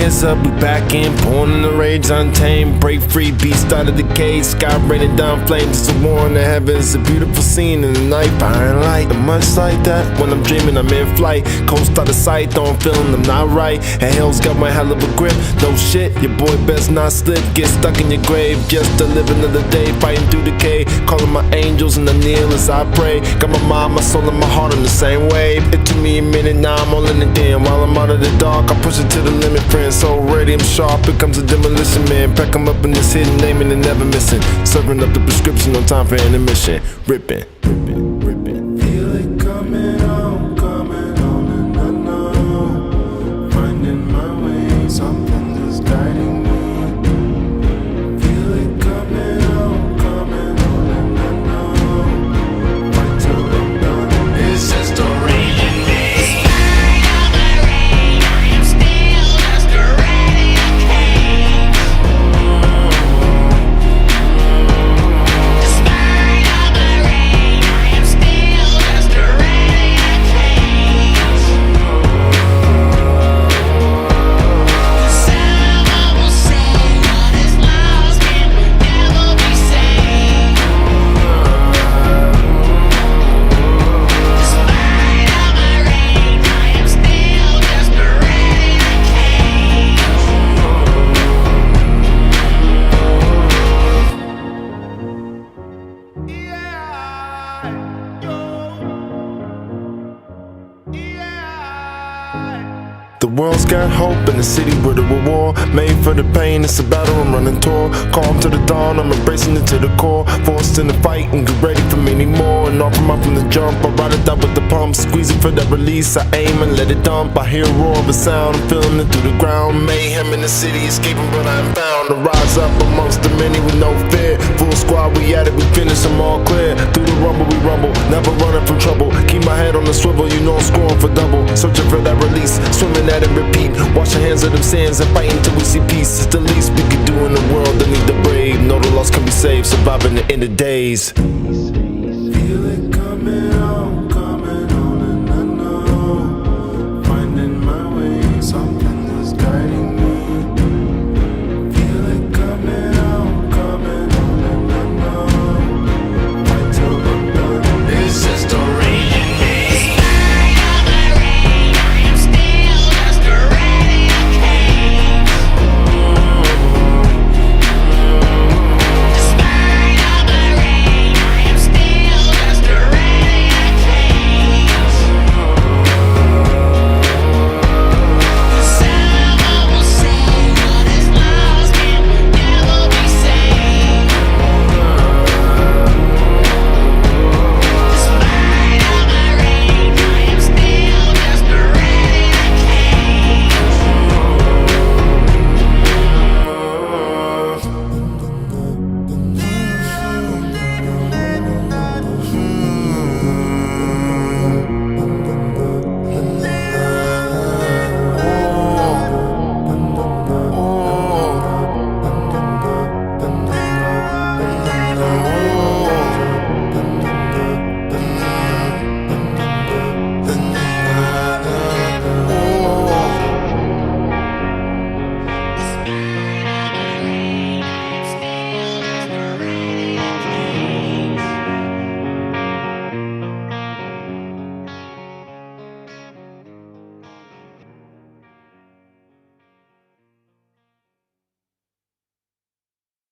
hands up, we back in, born in the rage, untamed, break free, beast out of the cage, sky raining down flames, it's a war in the heavens, a beautiful scene in the night, fire light, and much like that, when I'm dreaming I'm in flight, coast out of sight, though I'm feeling I'm not right, and hell's got one hell of a grip, no shit, your boy best not slip, get stuck in your grave, just to live another day, fighting through decay, calling my angels and I kneel as I pray, got my mind, my soul and my heart on the same wave, it took me a minute, now I'm all in the den, while I'm out of the dark, I push it to the limit, friend, so ready, I'm sharp, here comes a demolition man, pack 'em up in this hidden name and never missing, serving up the prescription, no time for intermission, ripping, ripping, ripping. Feel it coming on and I know, finding my way, something that's guiding me. Feel it coming on and I know, fight till I'm done, it's just a rage in me. The world's got hope in the city where the war made for the pain, it's a battle I'm running toward. Calm to the dawn, I'm embracing it to the core. Forced in the fight and get ready for many more. And off from up from the jump, I ride it out with the pump. Squeezing for that release, I aim and let it dump. I hear a roar of a sound, I'm feeling it through the ground. Mayhem in the city, escaping but I'm found. To rise up amongst the many with no fear. Full squad, we at it, we finish them all clear. Through the rumble, we rumble, never running from trouble. Keep my head on the swivel, you know I'm scoring for double. Searching for that release, swimming at it, repeat. Wash your hands of them sins and fight until we see peace. It's the least we can do in the world, they need the brave. Know the lost can be saved, surviving the end of days.